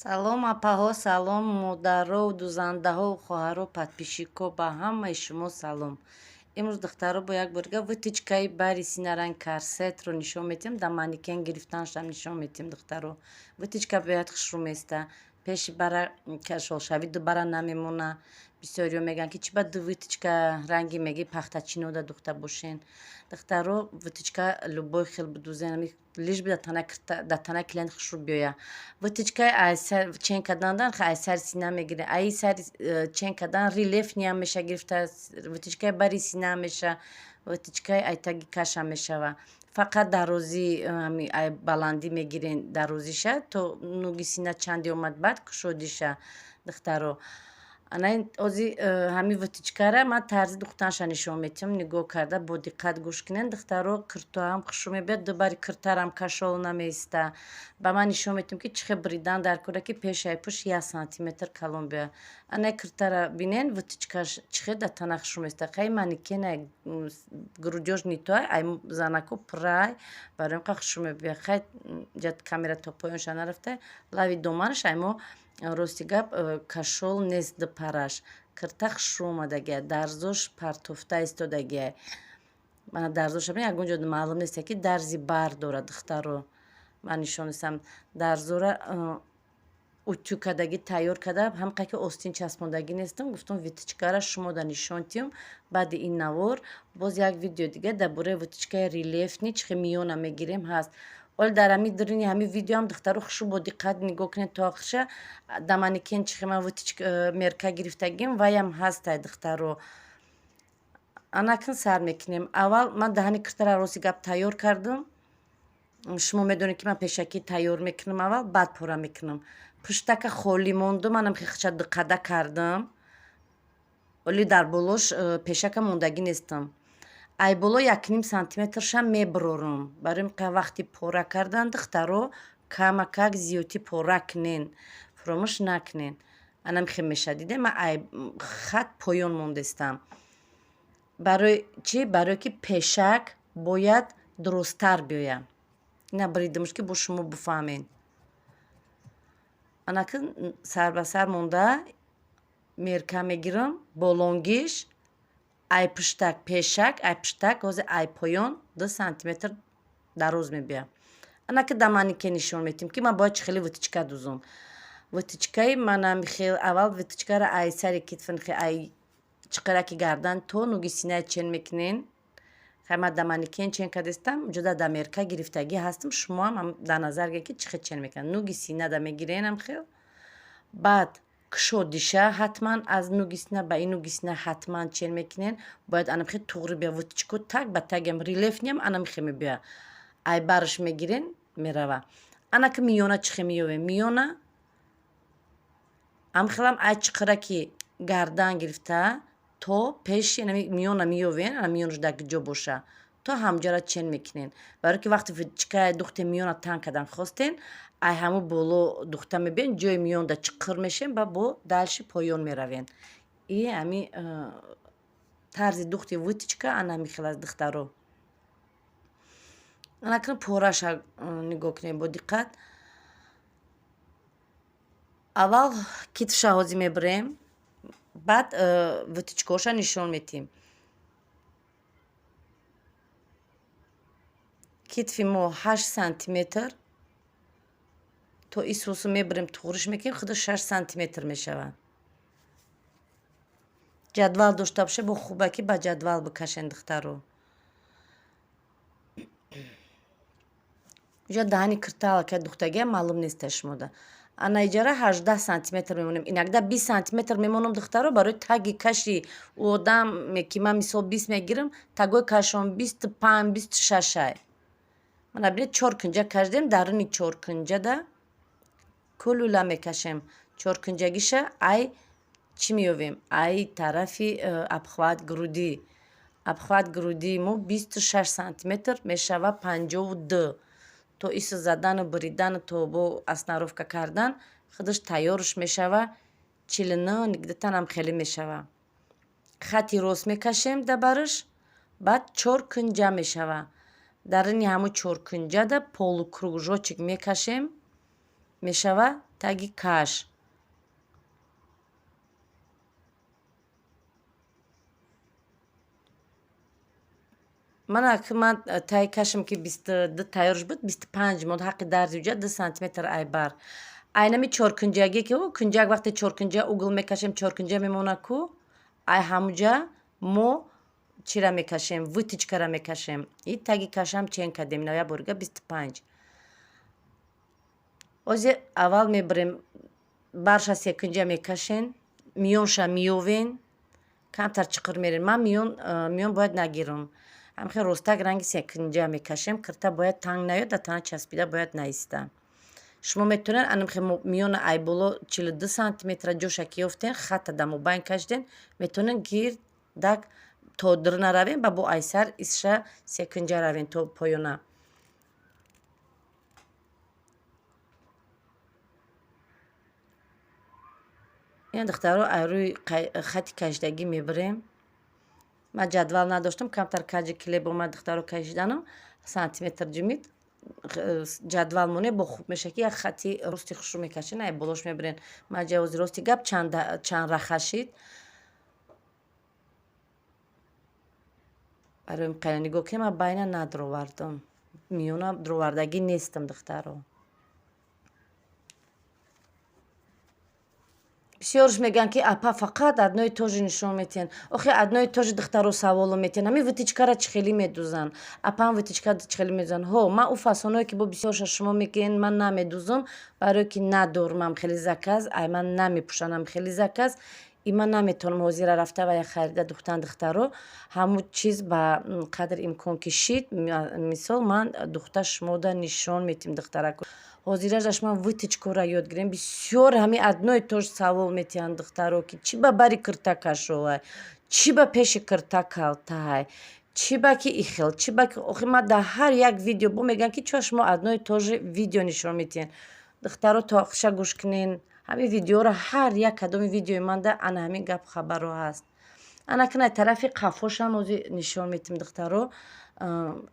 Салом апаҳо, салом модару дузандаҳо, хоҳару подписчикҳо, ба ҳамаи шумо салом. Имрӯз духтаро бо як бурга вытичкаи бари синаранг корсетро нишон медиҳем, дар манекен гирифтанашам нишон медиҳем духтаро. Вытичка беҳад хушрӯместа, пеши бара кашолшавӣ ду бара намемона. Бисёриҳо мегӯянд ки чӣ ба ду вытичка ранги мегӣ пахтачинода духта бошен. Духтаро вытичка любой хел бидӯзен, лиш би дар танаи клиент хушрӯ биёя. Вытичкаи чен кардандан ай сари сина мегирем, ай сари чен кардан релеф ниям меша гирифта, вытичкаи бари сина меша, вытичкаи айтаги каша мешава. Фақат дарозии ай баландӣ мегирен, дарозиша то нуги сина чанди омад баъд кушодиша духтаро. Ози ҳамин вытичкара ман тарзи духтанаша нишон медиҳам, нигоҳ карда бо диққат гӯш кунед духтаро. Киртоам хушрӯ мебиёд, ду бари киртарам кашол намеиста. Ба ман нишон медиҳам ки чӣ хел бридан дар кора ки пешай пуш 1 сантиметр калон биёяд. Ана киртара бинен вытичкаш чӣ хел дар тана хушрӯ меиста. Қай манекенай грудёж нитоа ай занако пуррай барои қа хушрӯ мебиёяд. Қай ҷат камера то поёнша нарафта, лави доманаш аймо рости гап кашол нест ду параш. Кирта хушрӯ омадагиа, дарзош партофта истодагиа. Мана дарзоша бинед, ягон ҷо маълум нест ки дарзи бар дорад духтаро. Ман нишонистам дарзора утюкадагӣ тайёр када, ҳамқай ки остин часпондагӣ нестам. Гуфтам витичкара шумода нишон диҳам. Баъди ин навор боз як видео дига дар бораи витичкаи релефни чӣ хел миёна мегирем ҳаст. Оли дар ҳамин ҳамин видеоам духтаро хушрӯ бо диққат нигоҳ кунед то охирша. Дар манекен чӣ хел ман мерка гирифтагием ваям ҳастай духтаро. Анакин сар мекунем. Аввал ман даҳани киртара рости гап тайёр кардам. Шумо медонед ки ман пешакӣ тайёр мекунам аввал, баъд пора мекунам. Пуштака холӣ монду, манам хелча дуқада кардам. Оли дар болош пешака мондагӣ нестам. Ай боло 1,5 сантиметршам мебурорам. Барои ка вақти пора кардан духтаро камакак зиёдӣ пора кунен, фуромӯш накунен. Анам хел меша диде ман ай хат поён мондестам. Барои чӣ? Барое ки пешак бояд дурусттар биёяд. Ина бридимуш ки бо шумо буфаҳмед. Анакин сар ба сар монда мерка мегирам бо лонгиш. Ай пуштак пешак, ай пуштак ози ай поён 2 сантиметр дароз мебиёяд. Анаки дар манекен нишон медиҳем ки ман бояд чӣ хеле вытичка дузам. Вытичкаи манам хел аввал вытичкара ай сари китфин ай чиқираки гардан то нуги синаи чен мекунен. Хай ман дар манекен чен кардастам, ҷуда дар мерка гирифтагӣ ҳастам. Шумоам дар назар гиред ки чӣ хел чен мекунад. Нуги сина да мегиренам хел. Баъд кушодиша ҳатман аз нуги сина ба ин нуги сина ҳатман чен мекунен. Бояд анам хел туғри биёяд. Вытичко так ба тагиам релеф ниям анам хел мебиёяд. Ай бараш мегирен мерава. Анаки миёна чӣ хел меёвем? Миёна амхелам ай чиқираки гардан гирифта то пеши миёна меёвен, ана миёнаш дар ҷо боша. То ҳамҷара чен мекунен. Барои ки вақте витичкаи духте миёна тан кардан хостен, ай ҳамун боло духта мебиён, ҷои миёнда чиқир мешем ба бо дальши поён меравен. И ҳамин тарзи духти вытичка ана ҳамин хел аст духтаро. Анакин пораша нигоҳ кунем бо диққат. Аввал китфша ҳозир мебурем, баъд вытичкаҳоша нишон медиҳем. Китфи мо 8 сантиметр то исосу мебурем, туғриш мекунем, худи 6 сантиметр мешавад. Ҷадвал дошта боша, бо хубаки ба ҷадвал бикашен духтаро. ҷа даҳани кирта аллакай духтагиам маълум неста шумода. Ана иҷара 18 сантиметр мемонем. Инагда 20 сантиметр мемонам духтаро барои таги каши одам ки ман мисол 20 мегирам, тагои кашам 25, 26 ай. Мана бинед 4 кунҷа кашдем, даруни 4 кунҷада кулула мекашем. 4 кунҷагиша ай чӣ меёвем? Ай тарафи абхват грудӣ. Абхват грудии мо 26 сантиметр мешава 52. То исо задану буридану то бо основка кардан худаш тайёрш мешава 49, нигдатанам хеле мешава. Хати рост мекашем да бараш, баъд 4 кунҷа мешава. Дар ини ҳамун 4 кунҷада полукружочек мекашем, мешава таги каш. ман таги кашам ки 22 тайёрш буд 25 монд ҳаққи дарзи уҷа 2 сантиметр айбар. Айнами чоркунҷагӣ ки кунҷак вақте чоркунҷа угл мекашем чоркунҷа мемона ку ай ҳамуҷа мо чира мекашем вытичкара мекашем. И таги кашам чен кардем ина я борига 25. ози аввал мебирем барша секунҷа мекашен миёнша миёвен камтар чиқир мерен. Ман миён бояд нагирам. ҳамхел ростак ранги секунҷа мекашем кирта бояд танг наёда тана часпида бояд наиста. шумо метавонед анамхел миёна ай боло 42 сантиметра ҷоша ки ёфтен хатта дар мобайн кашиден метавонед гирдак то дир наравен ба бо айсар исша секунҷа равен то поёна. ин духтаро ай рӯи хати кашидагӣ мебирем. ман ҷадвал надоштам камтар каҷи клеб омад духтаро кашиданам сантиметр ҷумид ҷадвал моне бо хуб меша ки як хати рости хушрӯ мекашен ай болош мебирен. маҷавози рости гап чанд раха шид. барои муқайна нигоҳ кунем ман байна надровардам миёна дровардагӣ нестам духтаро. бисёрш мегӯянд ки апа фақат аднои тожи нишон метиҳанд. охе аднои тожи духтаро саволо метиҳанд ҳамин вытичкара чӣ хеле медӯзанд апам вытичка чӣ хеле медӯзанд. ҳо ман ӯ фасоное ки бо бисёрша шумо мегӯед ман намедӯзам барое ки надорум ҳамхели заказ ай ман намепӯшам ҳамхели заказ и ман наметавонам ҳозира рафта ва я харида духтан духтаро ҳамун чиз ба қадри имкон ки шид мисол ман духта шумода нишон метиҳем духтарако ҳозиражаш ман вытичкора ёд гирем. бисёр ҳамин аднои тож савол метиҳанд духтаро ки чӣ ба бари киртакашовай чӣ ба пеши киртакалтай чӣ ба ки ихел чӣ ба ки охи ман дар ҳар як видео бо мегӯям ки чӯ шумо аднои тожи видео нишон метиҳед. духтаро то охиша гӯш кунед ҳамин видеоро ҳар як кадоми видеои манда ана ҳамин гапу хабарҳо ҳаст. анакун ай тарафи қафошам ози нишон метиҳем духтаро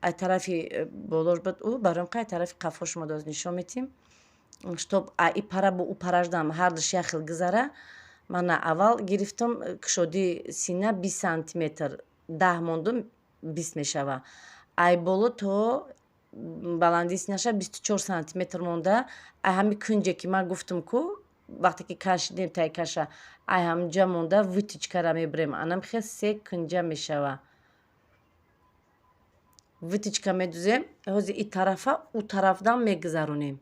ай тарафи болош буд ӯ барои ай тарафи қафош мо доз нишон метиҳем штоб и пара бо ӯ параждам ҳардуш як хел гузара. ман аввал гирифтам кушодии сина 20 сантиметр 10 мондум 20 мешава ай боло то баландии синаша 24 сантиметр монда ай ҳамин кунҷе ки ман гуфтам ку вақте ки кашидем таи каша ай ҳамҷа монда вытичкара мебирем анам хел се кунҷа мешава вытичка медӯзем ҳози и тарафа ӯ тарафдам мегузаронем.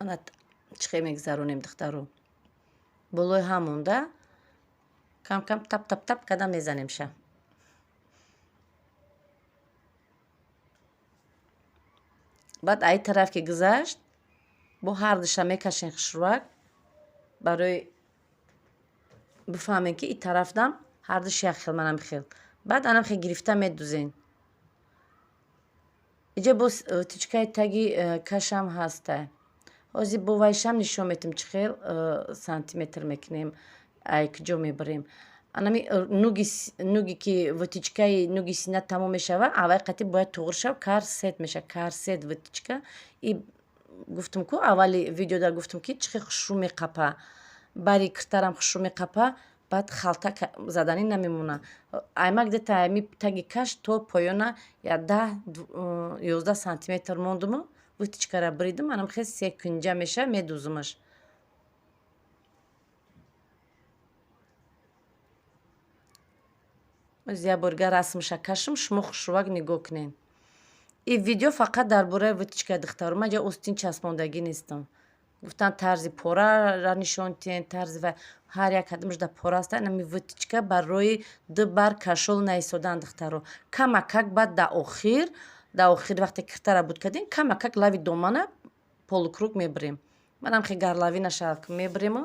ана чӣ хел мегузаронем духтаро болои ҳамонда кам кам тап тап тап карда мезанем ша. баъд ай тараф ки гузашт бо ҳардуша мекашем хушрӯвак барои бифаҳмем ки и тарафдам ҳардуш як хел манам хел. баъд анам хел гирифта медӯзем. иҷа боз вытичкаи таги кашам ҳаста ҳозир бо вайшам нишон метиҳем чӣ хел сантиметр мекунем ай куҷо мебирем. анами нуги ки вытичкаи нуги сина тамом мешава аввали қатъи бояд тоғир шав карсет меша карсет вытичка и гуфтам ку аввали видеода гуфтам ки чӣ хел хушрӯ меқапа бари киртарам хушрӯ меқапа баъд халта заданӣ намемона. аймак дета ами таги каш то поёна 10-11 сантиметр мондуму вытичкара биридам анам хел се кунҷа меша медӯзумаш. я борига расмаша кашам шумо хушрӯвак нигоҳ кунед. и видео фақат дар бораи вытичкаи духтаро ман ҷа остин часпондагӣ нестам. гуфтан тарзи пораро нишон диҳен тарзи ва ҳар як кадомаш дар пора аста инами вытичка барои ду бар кашол наистодан духтаро камакак баъд дар охир вақте киртара буд кардем камакак лави домана полукруг мебирем. манам хел гарлавинаша мебирему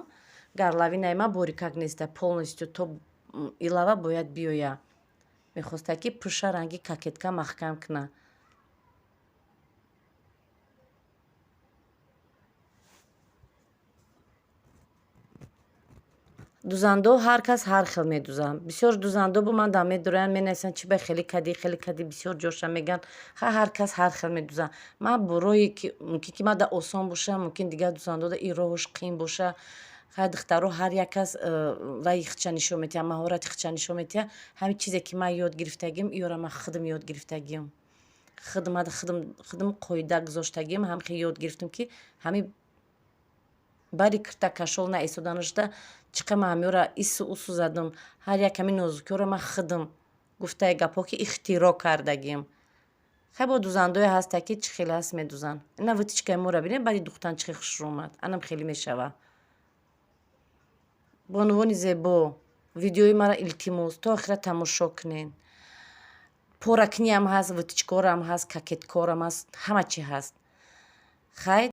гарлавинаи ман борикак неста полностью то илава бояд биёя мехоста ки пӯша ранги кокетка маҳкам куна. дузандо ҳар кас ҳар хел медузанд. Бисёр дузандо бо ман дар медуранд, менависанд чӣ ба хеле кадӣ, бисёр ҷоша мегӯянд ҳар кас ҳар хел медузанд. Ман бо роҳе ки мумкин ки ман да осон боша, мумкин дигар дузандо да ин роҳаш қиин боша. Хай духтаро ҳар як кас вай худша нишон медиҳад, маҳорати худша нишон медиҳад. Ҳамин чизе ки ман ёд гирифтагим, инро ман худам ёд гирифтагим. Худам қоида гузоштагим, ҳам хел ёд гирифтам ки ҳамин бари кирта кашол наистоданашда чӣ қадar ман ҳамёра ису усу задам. Ҳар як ҳамин нозукиёро ман худам гуфтаи гапҳо ки ихтироъ кардагим. Хай бо дузандое ҳаста ки чӣ хеле ҳаст медузанд. Ина витичкаи моро бинед, бари духтан чӣ хел хушрӯ омад. Анам хеле мешава. Бонувони зебо, видеои маро илтимос то охира тамошо кунед. Поракниам ҳаст, витичкорам ҳаст, кокеткорам ҳаст, ҳама чӣ ҳаст. Хай